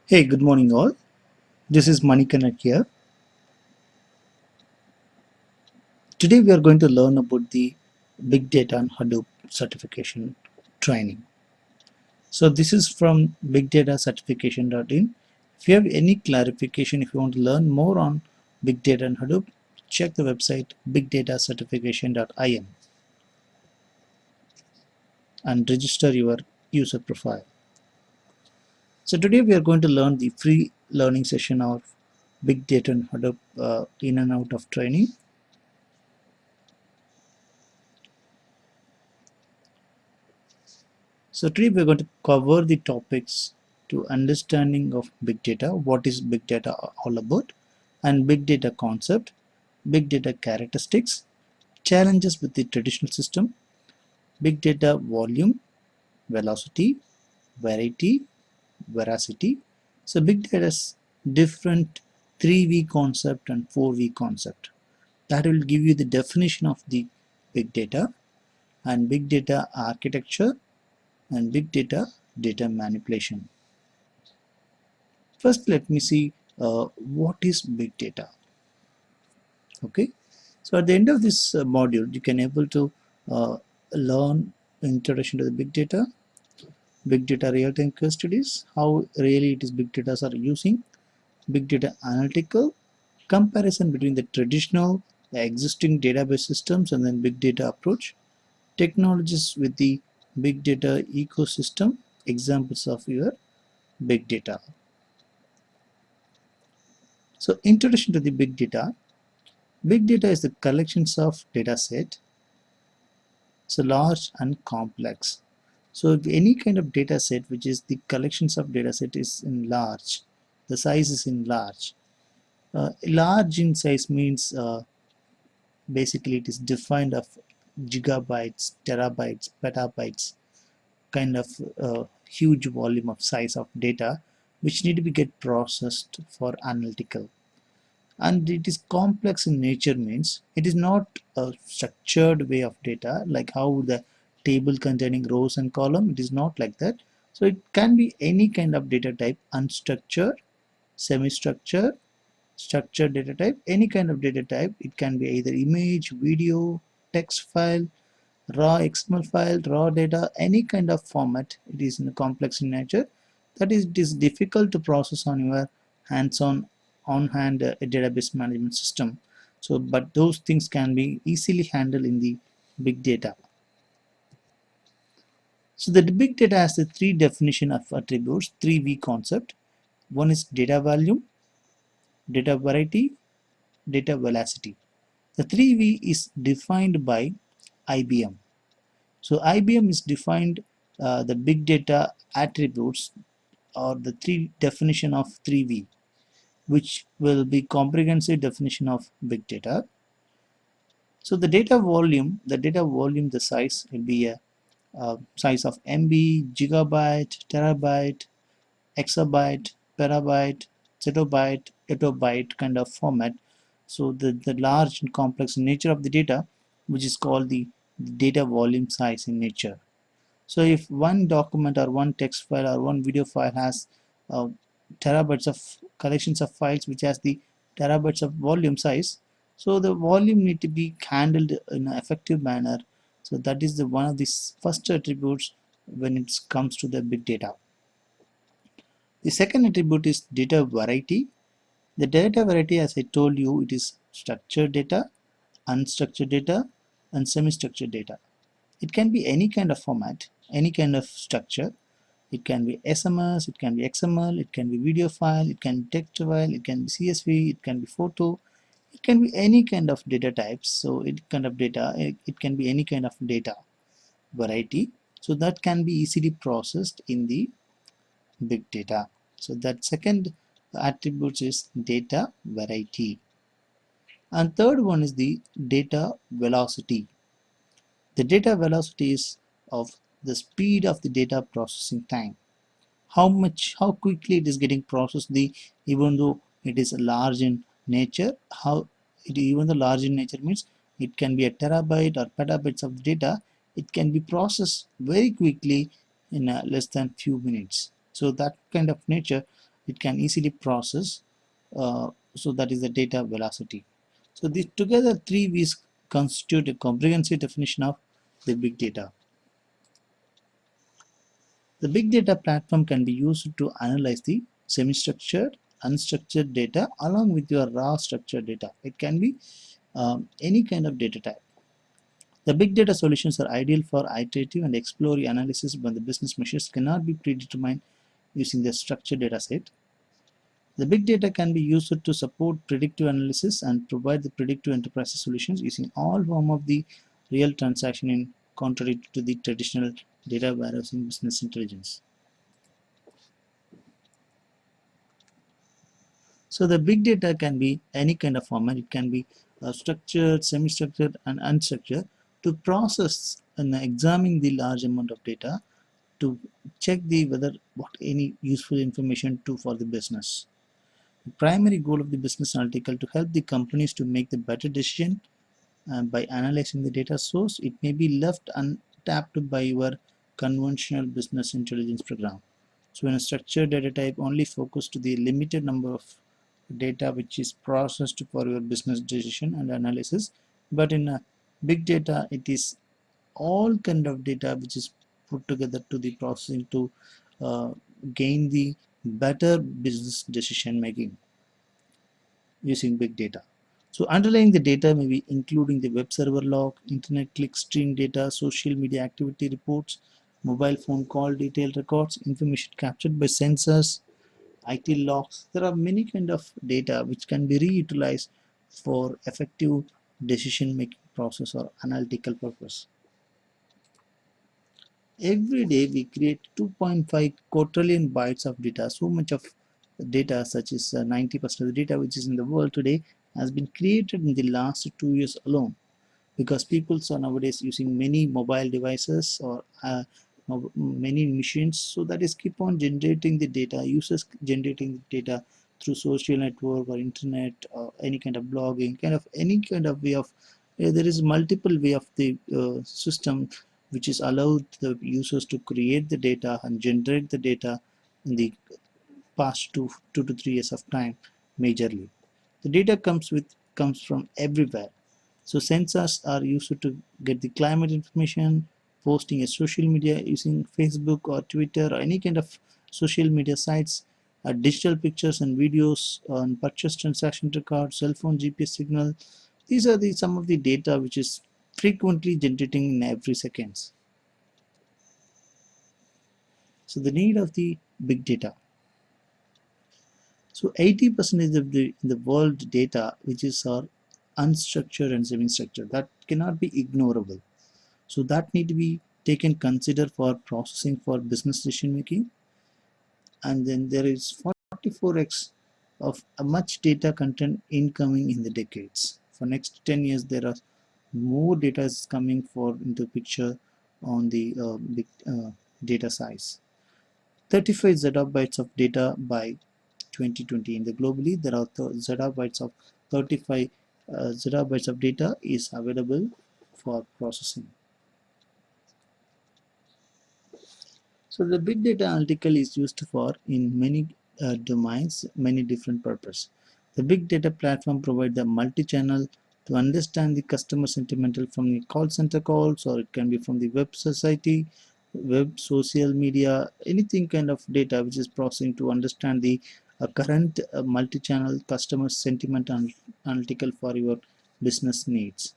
Hey, good morning all. This is Manikanak here. Today we are going to learn about the Big Data and Hadoop certification training. So this is from bigdatacertification.in. If you have any clarification, if you want to learn more on Big Data and Hadoop, check the website bigdatacertification.in and register your user profile. So today we are going to learn the free learning session of Big Data and Hadoop in and out of training. So today we're going to cover the topics to understanding of big data, what is big data all about, and big data concept, big data characteristics, challenges with the traditional system, big data volume, velocity, variety, veracity. So big data is different 3V concept and 4V concept. That will give you the definition of the big data and big data architecture and big data manipulation. First, let me see what is big data. Okay, so at the end of this module, you can able to learn introduction to the big data real-time case studies, how really it is big data are using, big data analytical, comparison between the traditional, the existing database systems, and then big data approach, technologies with the big data ecosystem, examples of your big data. So introduction to the big data. Big data is the collections of data set, so large and complex. So if any kind of data set which is the collections of data set is in large, the size is in large. Large in size means basically it is defined of gigabytes, terabytes, petabytes, kind of huge volume of size of data which need to be get processed for analytical. And it is complex in nature means it is not a structured way of data like how the table containing rows and column, it is not like that. So it can be any kind of data type, unstructured, semi-structured, structured data type, any kind of data type. It can be either image, video, text file, raw XML file, raw data, any kind of format. It is in complex in nature. That is, it is difficult to process on your hands-on on-hand database management system. So, but those things can be easily handled in the big data. So the big data has the three definition of attributes, 3V concept. One is data volume, data variety, data velocity. The 3V is defined by IBM. So IBM is defined the big data attributes or the three definition of 3V, which will be comprehensive definition of big data. So the size will be a size of MB, gigabyte, terabyte, exabyte, petabyte, zettabyte, yottabyte kind of format. So the large and complex nature of the data, which is called the data volume size in nature. So if one document or one text file or one video file has uh, terabytes of collections of files which has the terabytes of volume size, so the volume need to be handled in an effective manner. So that is the one of the first attributes when it comes to the big data. The second attribute is data variety. The data variety, as I told you, it is structured data, unstructured data, and semi-structured data. It can be any kind of format, any kind of structure. It can be SMS, it can be XML, it can be video file, it can be text file, it can be CSV, it can be photo, it can be any kind of data types. So it can be any kind of data variety. So that can be easily processed in the big data. So that second attribute is data variety. And third one is the data velocity. The data velocity is of the speed of the data processing time. How quickly it is getting processed, the even though it is large in nature, how it even the large in nature means it can be a terabyte or petabytes of data, it can be processed very quickly in less than few minutes. So that kind of nature, it can easily process. So that is the data velocity. So these together three V's constitute a comprehensive definition of the big data. The big data platform can be used to analyze the semi-structured, unstructured data along with your raw structured data. It can be any kind of data type. The big data solutions are ideal for iterative and exploratory analysis when the business measures cannot be predetermined using the structured data set. The big data can be used to support predictive analysis and provide the predictive enterprise solutions using all form of the real transaction in contrary to the traditional data warehousing business intelligence. So the big data can be any kind of format. It can be structured, semi-structured, and unstructured to process and examine the large amount of data to check the whether what any useful information to for the business. The primary goal of the business analytical to help the companies to make the better decision by analyzing the data source. It may be left untapped by your conventional business intelligence program. So in a structured data type only focus to the limited number of data which is processed for your business decision and analysis, but in a big data it is all kind of data which is put together to the processing to uh, gain the better business decision making using big data. So underlying the data may be including the web server log, internet click stream data, social media activity reports, mobile phone call detail records, information captured by sensors, IT logs. There are many kind of data which can be reutilized for effective decision making process or analytical purpose. Every day we create 2.5 quadrillion bytes of data. So much of data, such as 90% of the data which is in the world today, has been created in the last 2 years alone, because people are nowadays using many mobile devices or many machines, so that is keep on generating the data, users generating the data through social network or internet or any kind of blogging, kind of any kind of way of there is multiple way of the system which is allowed the users to create the data and generate the data in the past 2 to 3 years of time majorly. The data comes from everywhere. So sensors are used to get the climate information, posting a social media using Facebook or Twitter or any kind of social media sites, digital pictures and videos on purchase transaction record, cell phone GPS signal. These are the some of the data which is frequently generating in every seconds. So the need of the big data. So 80% of the world data which is are unstructured and semi-structured, that cannot be ignorable. So that need to be taken consider for processing for business decision making. And then there is 44x of a much data content incoming in the decades. For next 10 years there are more data is coming for into picture on the big data size. 35 zettabytes of data by 2020. In the globally there are zettabytes of 35 zettabytes of data is available for processing. So the big data analytical is used for in many domains, many different purposes. The big data platform provides the multi-channel to understand the customer sentimental from the call center calls, or it can be from the web society, web, social media, anything kind of data which is processing to understand the current multi-channel customer sentiment analytical for your business needs.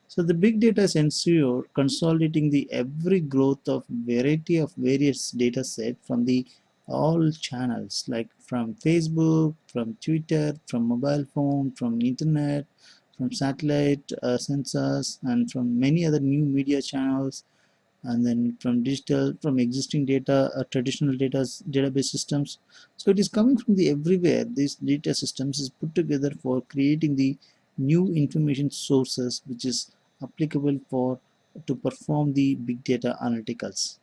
So the big data is ensure consolidating the every growth of variety of various data set from the all channels, like from Facebook, from Twitter, from mobile phone, from internet, from satellite sensors, and from many other new media channels, and then from digital, from existing data, traditional database systems. So it is coming from the everywhere. These data systems is put together for creating the new information sources which is applicable for to perform the big data analyticals.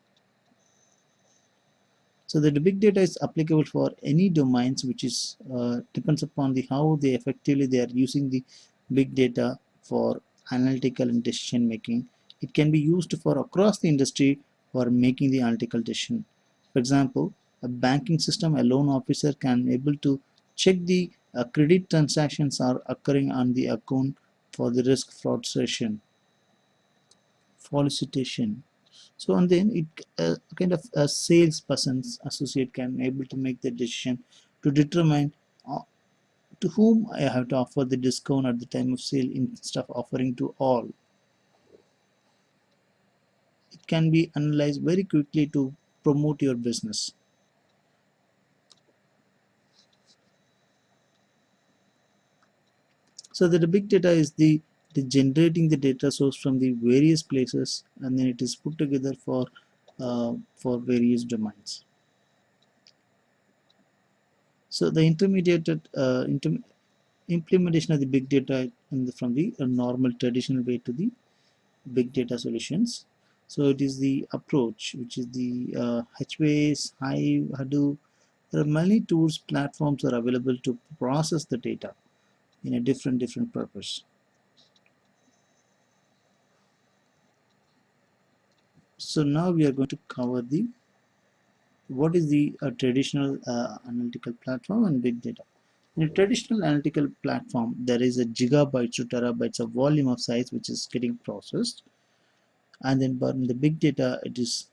So the big data is applicable for any domains, which is depends upon the how they effectively they are using the big data for analytical and decision making. It can be used for across the industry for making the analytical decision. For example, a banking system, a loan officer can able to check the credit transactions are occurring on the account for the risk fraud session, solicitation. So and then it kind of a salesperson's associate can able to make the decision to determine to whom I have to offer the discount at the time of sale instead of offering to all. It can be analyzed very quickly to promote your business. So that the big data is the generating the data source from the various places, and then it is put together for various domains. So the implementation of the big data from the normal traditional way to the big data solutions. So it is the approach, which is the HBase, Hive, Hadoop. There are many tools, platforms are available to process the data in a different purpose. So now we are going to cover the what is the traditional analytical platform and big data. In a traditional analytical platform, there is a gigabytes to terabytes of volume of size which is getting processed, and then but in the big data, it is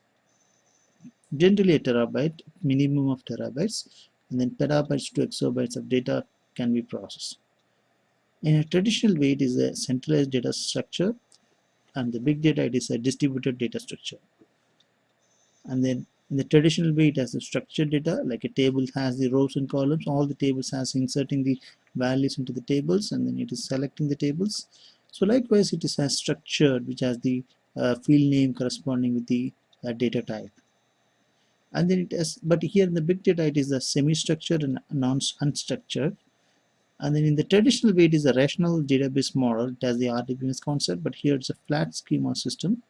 generally a terabyte, minimum of terabytes, and then petabytes to exabytes of data can be processed. In a traditional way, it is a centralized data structure, and the big data, it is a distributed data structure. And then in the traditional way, it has the structured data, like a table has the rows and columns. All the tables has inserting the values into the tables, and then it is selecting the tables. So likewise, it is as structured, which has the field name corresponding with the data type. And then it has, but here in the big data, it is a semi-structured and unstructured. And then in the traditional way, it is a rational database model. It has the RDBMS concept, but here it's a flat schema system.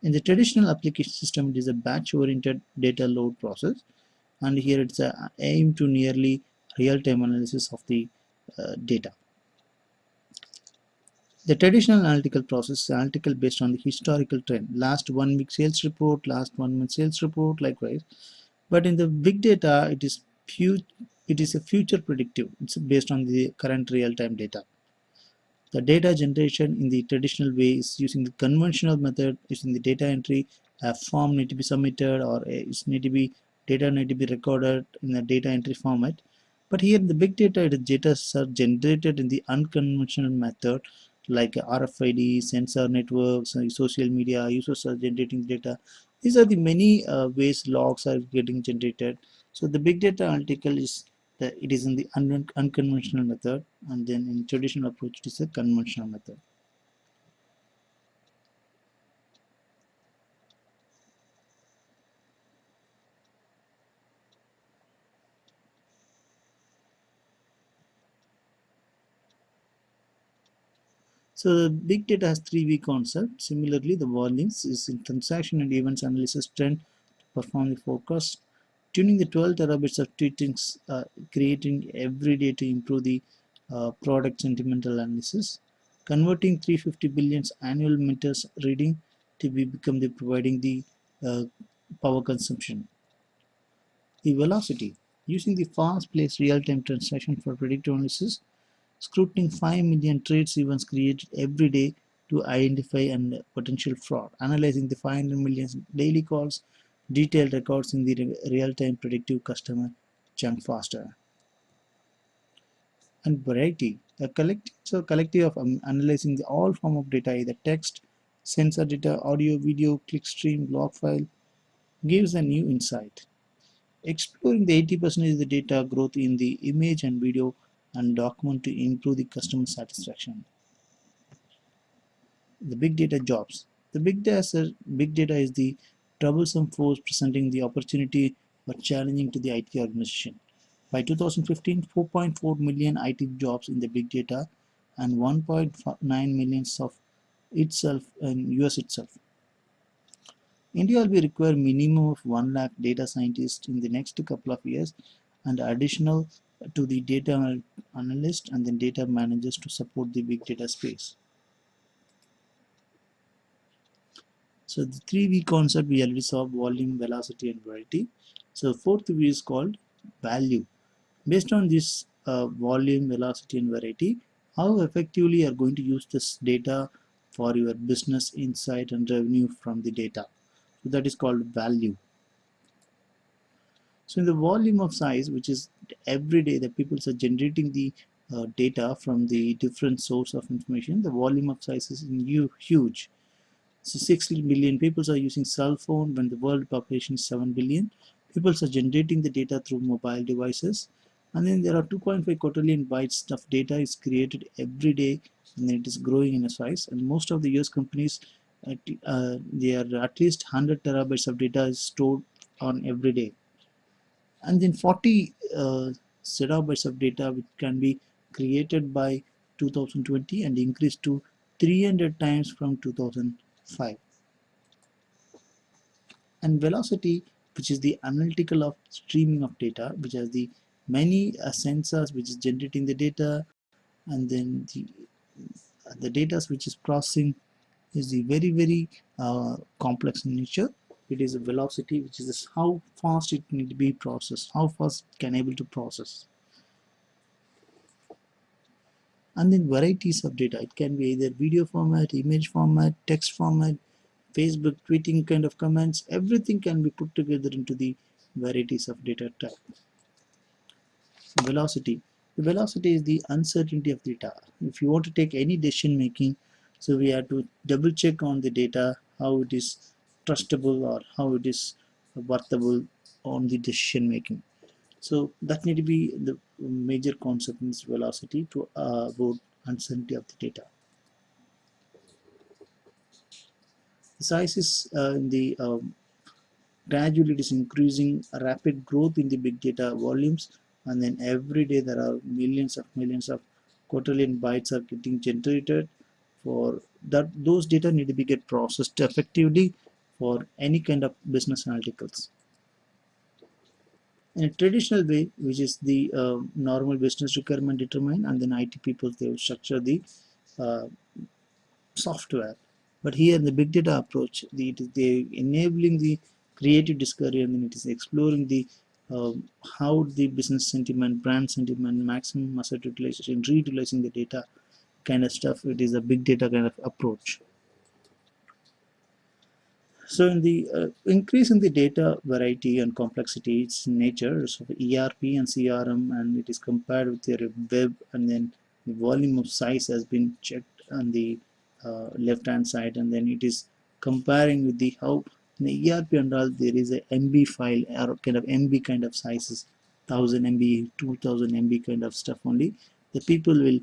In the traditional application system, it is a batch-oriented data load process, and here it's a aim to nearly real-time analysis of the data. The traditional analytical process is analytical based on the historical trend, last 1 week sales report, last 1 month sales report, likewise. But in the big data, it is a future predictive. It's based on the current real-time data. The data generation in the traditional way is using the conventional method, using the data entry. A form need to be submitted, or it need to be data need to be recorded in a data entry format. But here in the big data, data are generated in the unconventional method, like RFID, sensor networks, social media. Users are generating data. These are the many ways logs are getting generated. So the big data analytical is it is in the unconventional method, and then in traditional approach it is a conventional method. So the big data has 3V concept. Similarly, the volumes is in transaction and events analysis trend to perform the forecast. Tuning the 12 terabytes of tweetings, creating every day to improve the product sentimental analysis. Converting 350 billion annual meters reading to become the providing the uh, power consumption. The velocity, using the fast-paced real-time transaction for predictive analysis, scrutinizing 5 million trades events created every day to identify and potential fraud, analyzing the 500 million daily calls, detailed records in the real-time predictive customer churn faster. And variety, collective of analyzing the all form of data, either text, sensor data, audio, video, clickstream, log file, gives a new insight. Exploring the 80% of the data growth in the image and video and document to improve the customer satisfaction. The big data jobs. The big data is the troublesome force presenting the opportunity but challenging to the IT organization. By 2015, 4.4 million IT jobs in the big data and 1.9 million of itself in US itself. India will be require minimum of 1 lakh data scientists in the next couple of years, and additional to the data analyst and then data managers to support the big data space. So the 3V concept we already saw: volume, velocity, and variety. So fourth V is called value. Based on this volume, velocity, and variety, how effectively you are going to use this data for your business insight and revenue from the data. So that is called value. So in the volume of size, which is every day that people are generating the data from the different source of information, the volume of size is huge. So 6 billion people are using cell phone when the world population is 7 billion. People are generating the data through mobile devices. And then there are 2.5 quadrillion bytes of data is created every day, and then it is growing in a size. And most of the US companies, they are at least 100 terabytes of data is stored on every day. And then 40 zettabytes of data which can be created by 2020 and increased to 300 times from 2005. And velocity, which is the analytical of streaming of data, which has the many sensors which is generating the data, and then the data which is processing is the very complex in nature. It is a velocity, which is how fast it need to be processed, how fast it can able to process. And then varieties of data, it can be either video format, image format, text format, Facebook tweeting kind of comments. Everything can be put together into the varieties of data type. Velocity, the velocity is the uncertainty of data. If you want to take any decision making, so we have to double check on the data, how it is trustable or how it is worthable on the decision making. So that need to be the major concept in this velocity to about uncertainty of the data. The size is in the gradually it is increasing, rapid growth in the big data volumes, and then every day there are millions of quadrillion bytes are getting generated. For that, those data need to be get processed effectively for any kind of business analyticals. In a traditional way, which is the normal business requirement determine, and then IT people they will structure the uh, software. But here in the big data approach, they enabling the creative discovery, and then it is exploring the how the business sentiment, brand sentiment, maximum asset utilization, reutilizing the data kind of stuff. It is a big data kind of approach. So in the increase in the data variety and complexity, its nature, so ERP and CRM, and it is compared with your web, and then the volume of size has been checked on the left hand side, and then it is comparing with the how in the ERP and all there is a MB file or kind of MB kind of sizes, 1000 MB, 2000 MB kind of stuff only. The people will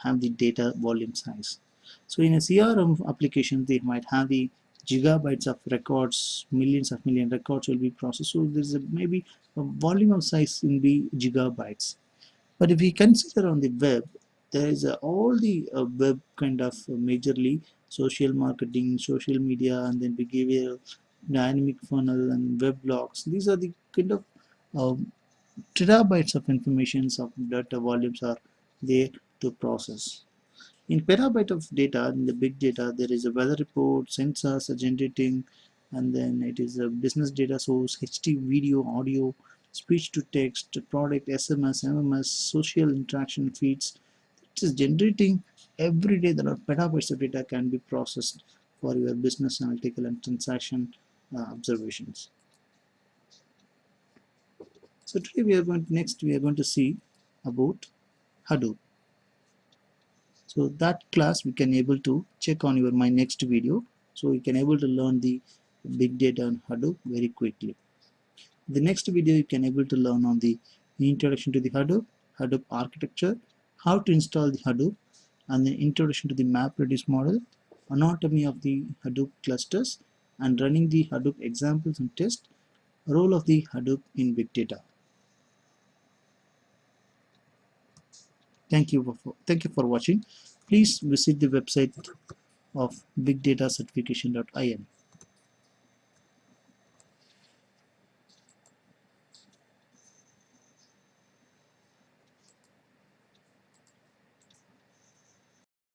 have the data volume size. So in a CRM application, they might have the gigabytes of records, millions of million records will be processed. So there's maybe a volume of size in the gigabytes. But if we consider on the web, there is all the web kind of majorly social marketing, social media, and then behavioral, dynamic funnel, and web blogs. These are the kind of terabytes of information of data volumes are there to process. In petabyte of data, in the big data, there is a weather report, sensors are generating, and then it is a business data source, HD video, audio, speech to text, product, SMS, MMS, social interaction feeds. It is generating every day. There are petabytes of data can be processed for your business analytical and transaction observations. So today we are going to see about Hadoop. So that class we can able to check on your my next video, so you can able to learn the big data on Hadoop very quickly. The next video you can able to learn on the introduction to the Hadoop architecture, how to install the Hadoop, and the introduction to the MapReduce model, anatomy of the Hadoop clusters, and running the Hadoop examples and test, role of the Hadoop in big data. Thank you for watching. Please visit the website of bigdatacertification.in.